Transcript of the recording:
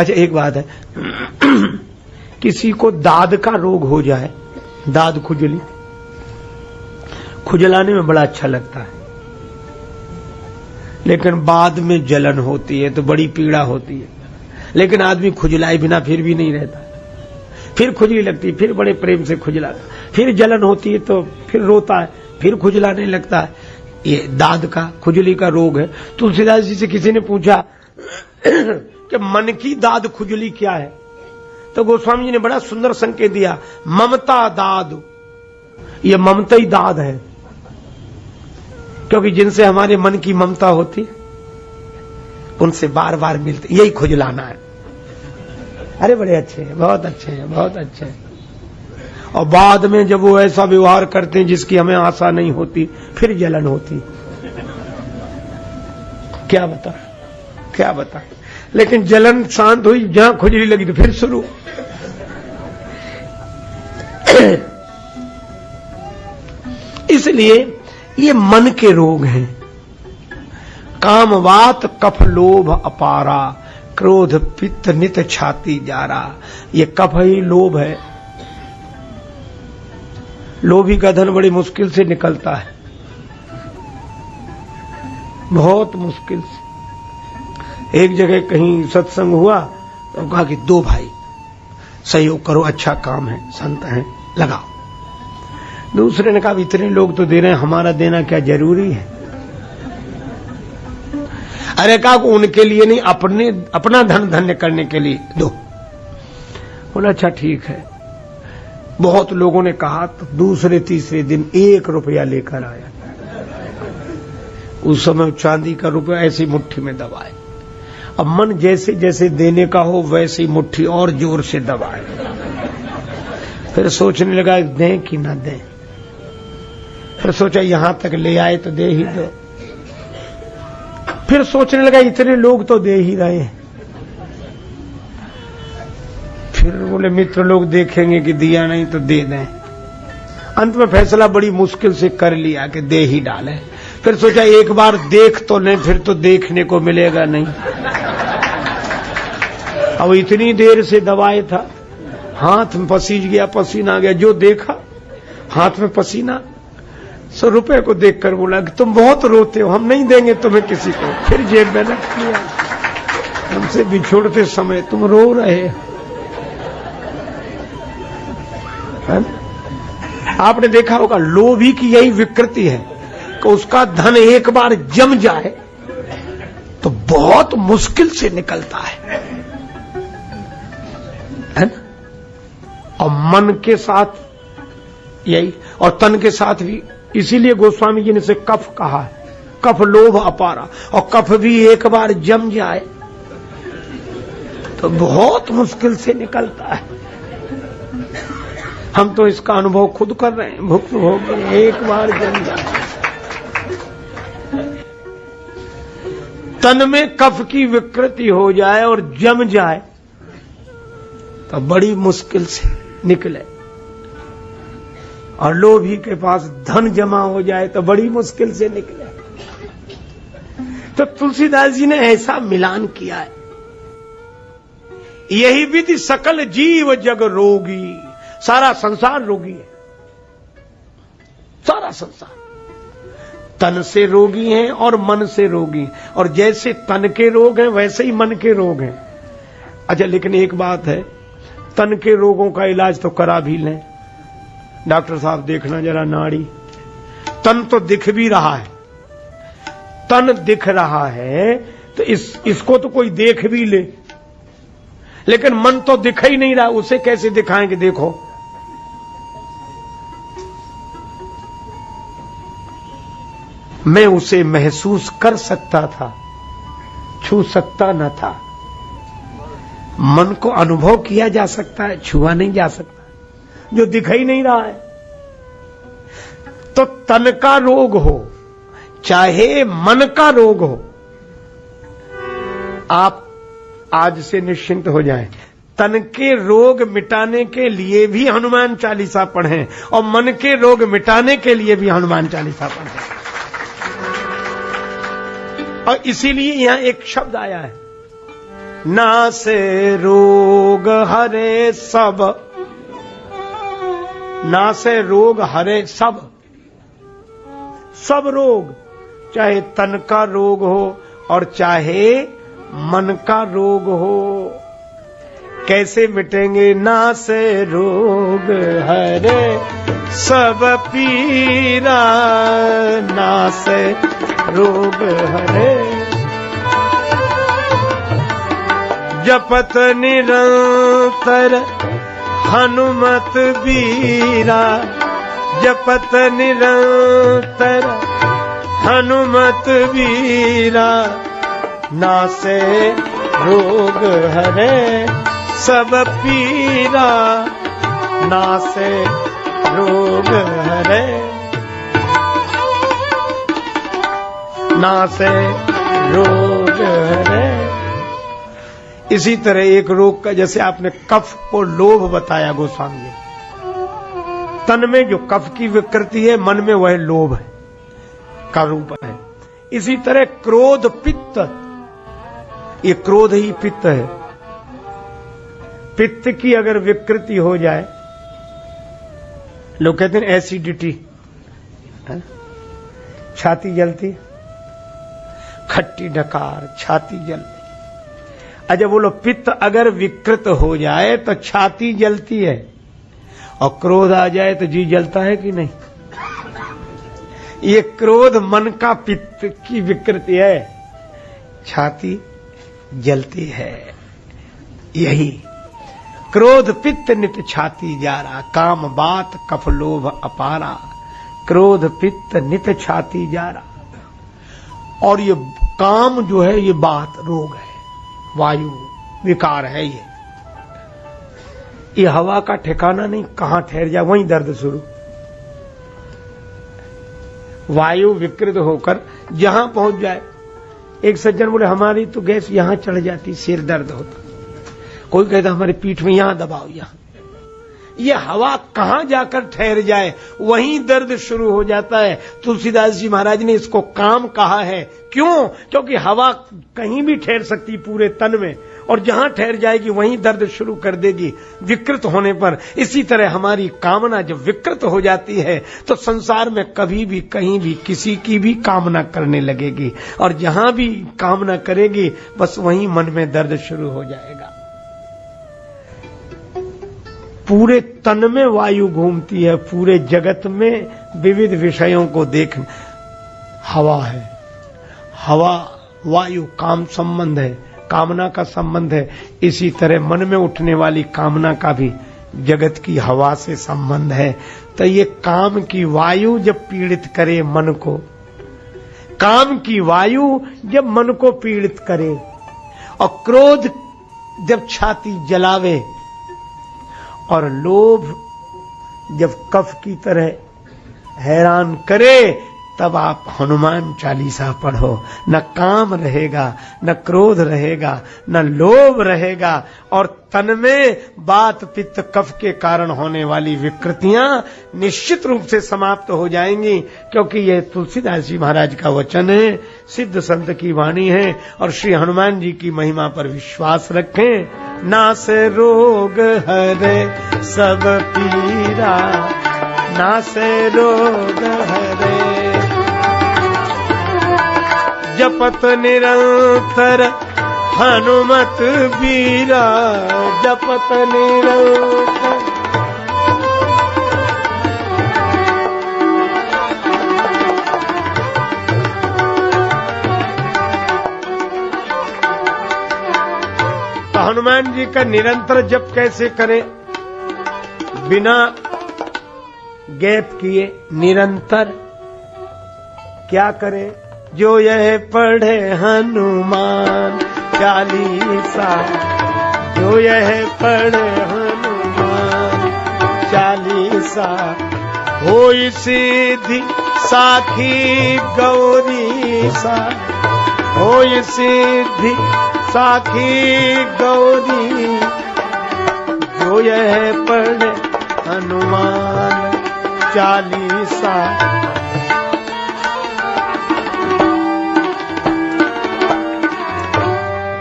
अच्छा एक बात है, किसी को दाद का रोग हो जाए, दाद खुजली, खुजलाने में बड़ा अच्छा लगता है, लेकिन बाद में जलन होती है तो बड़ी पीड़ा होती है। लेकिन आदमी खुजलाए बिना फिर भी नहीं रहता, फिर खुजली लगती है, फिर बड़े प्रेम से खुजलाता, फिर जलन होती है तो फिर रोता है, फिर खुजलाने लगता है। ये दाद का, खुजली का रोग है। तुलसीदास जी से किसी ने पूछा कि मन की दाद खुजली क्या है, तो गोस्वामी जी ने बड़ा सुंदर संकेत दिया, ममता दाद। ये ममता ही दाद है, क्योंकि जिनसे हमारे मन की ममता होती उनसे बार बार मिलते, यही खुजलाना है। अरे बड़े अच्छे हैं, बहुत अच्छे हैं, बहुत अच्छे हैं। और बाद में जब वो ऐसा व्यवहार करते हैं जिसकी हमें आशा नहीं होती, फिर जलन होती। क्या बता, क्या बता। लेकिन जलन शांत हुई, जहां खुजली लगी तो फिर शुरू। इसलिए ये मन के रोग हैं। कामवात कफ लोभ अपारा, क्रोध पित्त नित छाती जारा। ये कफ ही लोभ है। लोभी का धन बड़ी मुश्किल से निकलता है, बहुत मुश्किल से। एक जगह कहीं सत्संग हुआ तो कहा कि 2 भाई सहयोग करो, अच्छा काम है, संत हैं, लगाओ। दूसरे ने कहा इतने लोग तो दे रहे हैं, हमारा देना क्या जरूरी है। अरे कहा उनके लिए नहीं, अपना धन धन्य करने के लिए दो। बोला अच्छा ठीक है। बहुत लोगों ने कहा तो दूसरे तीसरे दिन 1 रुपया लेकर आया। उस समय चांदी का रुपया ऐसी मुट्ठी में दबाए। अब मन जैसे जैसे देने का हो वैसे ही मुट्ठी और जोर से दबाए। फिर सोचने लगा दें कि ना दें। फिर सोचा यहां तक ले आए तो दे ही दो। फिर सोचने लगा इतने लोग तो दे ही रहे हैं। फिर बोले मित्र लोग देखेंगे कि दिया नहीं तो दे दें। अंत में फैसला बड़ी मुश्किल से कर लिया कि दे ही डालें। फिर सोचा एक बार देख तो लें, फिर तो देखने को मिलेगा नहीं। अब इतनी देर से दबाए था, हाथ में पसीज गया, पसीना आ गया। जो देखा हाथ में पसीना, 100 रुपए को देखकर बोला कि तुम बहुत रोते हो, हम नहीं देंगे तुम्हें किसी को। फिर जेब में रख लिया। हमसे बिछोड़ते समय तुम रो रहे हो। आपने देखा होगा लोभी की यही विकृति है कि उसका धन एक बार जम जाए तो बहुत मुश्किल से निकलता है ना? और मन के साथ यही, और तन के साथ भी। इसीलिए गोस्वामी जी ने से कफ कहा है, कफ लोभ अपारा। और कफ भी एक बार जम जाए तो बहुत मुश्किल से निकलता है। हम तो इसका अनुभव खुद कर रहे हैं, भुक्त भोग। एक बार जम जाए, तन में कफ की विकृति हो जाए और जम जाए तो बड़ी मुश्किल से निकले। और लोभी के पास धन जमा हो जाए तो बड़ी मुश्किल से निकले। तो तुलसीदास जी ने ऐसा मिलान किया है। यही विधि सकल जीव जग रोगी। सारा संसार रोगी है, सारा संसार। तन से रोगी हैं और मन से रोगी। और जैसे तन के रोग हैं वैसे ही मन के रोग हैं। अच्छा लेकिन एक बात है, तन के रोगों का इलाज तो करा भी लें। डॉक्टर साहब देखना जरा नाड़ी, तन तो दिख भी रहा है, तन दिख रहा है तो इसको तो कोई देख भी ले, लेकिन मन तो दिख ही नहीं रहा। उसे कैसे दिखाएंगे? देखो मैं उसे महसूस कर सकता था, छू सकता न था। मन को अनुभव किया जा सकता है, छुआ नहीं जा सकता, जो दिख ही नहीं रहा है। तो तन का रोग हो चाहे मन का रोग हो, आप आज से निश्चिंत हो जाएं। तन के रोग मिटाने के लिए भी हनुमान चालीसा पढ़ें और मन के रोग मिटाने के लिए भी हनुमान चालीसा पढ़ें। और इसीलिए यहां एक शब्द आया है नासे रोग हरे सब, नासे रोग हरे सब, सब रोग, चाहे तन का रोग हो और चाहे मन का रोग हो। कैसे मिटेंगे? नासे रोग हरे सब पीरा, नासे रोग हरे। जपत निरंतर हनुमत बीरा, जपत निरंतर हनुमत बीरा, नासे रोग हरे सब पीरा, नासे रोग हरे, नासे रोग हरे। इसी तरह एक रोग का, जैसे आपने कफ को लोभ बताया गोस्वामी जी, तन में जो कफ की विकृति है, मन में वह लोभ है का रूप है। इसी तरह क्रोध पित्त, ये क्रोध ही पित्त है। पित्त की अगर विकृति हो जाए, लोग कहते हैं एसिडिटी, छाती जलती, खट्टी डकार, छाती जलती। अच्छा बोलो, पित्त अगर विकृत हो जाए तो छाती जलती है, और क्रोध आ जाए तो जी जलता है कि नहीं? ये क्रोध मन का पित्त की विकृति है, छाती जलती है। यही क्रोध पित्त नित छाती जारा, काम बात कफ लोभ अपारा, क्रोध पित्त नित छाती जारा। और ये काम जो है, ये बात रोग है, वायु विकार है। ये हवा का ठिकाना नहीं, कहां ठहर जाए वहीं दर्द शुरू। वायु विकृत होकर जहां पहुंच जाए। एक सज्जन बोले हमारी तो गैस यहां चढ़ जाती, सिर दर्द होता। कोई कहता हमारी पीठ में यहां दबाओ, यहां। ये हवा कहां जाकर ठहर जाए वहीं दर्द शुरू हो जाता है। तुलसीदास जी महाराज ने इसको काम कहा है। क्यों? क्योंकि हवा कहीं भी ठहर सकती पूरे तन में, और जहां ठहर जाएगी वहीं दर्द शुरू कर देगी विकृत होने पर। इसी तरह हमारी कामना जब विकृत हो जाती है तो संसार में कभी भी कहीं भी किसी की भी कामना करने लगेगी, और जहां भी कामना करेगी बस वहीं मन में दर्द शुरू हो जाएगा। पूरे तन में वायु घूमती है, पूरे जगत में विविध विषयों को देखना। हवा है, हवा वायु काम संबंध है, कामना का संबंध है। इसी तरह मन में उठने वाली कामना का भी जगत की हवा से संबंध है। तो ये काम की वायु जब पीड़ित करे मन को, काम की वायु जब मन को पीड़ित करे, और क्रोध जब छाती जलावे, और लोभ जब कफ की तरह हैरान करे, तब आप हनुमान चालीसा पढ़ो। न काम रहेगा, न क्रोध रहेगा, न लोभ रहेगा, और तन में बात पित्त कफ के कारण होने वाली विकृतियां निश्चित रूप से समाप्त हो जाएंगी। क्योंकि यह तुलसीदास जी महाराज का वचन है, सिद्ध संत की वाणी है। और श्री हनुमान जी की महिमा पर विश्वास रखें। नासे रोग हरे सब पीरा, नासे रोग हरे, जपत निरंतर हनुमत बीरा, जपत निरंतर। तो हनुमान जी का निरंतर जप कैसे करें? बिना गैप किए निरंतर क्या करें? जो यह पढ़े हनुमान चालीसा, जो यह पढ़े हनुमान चालीसा, होई सिद्धि साखी गौरी सा, होई सिद्धि साखी गौरी। जो यह पढ़े हनुमान चालीसा,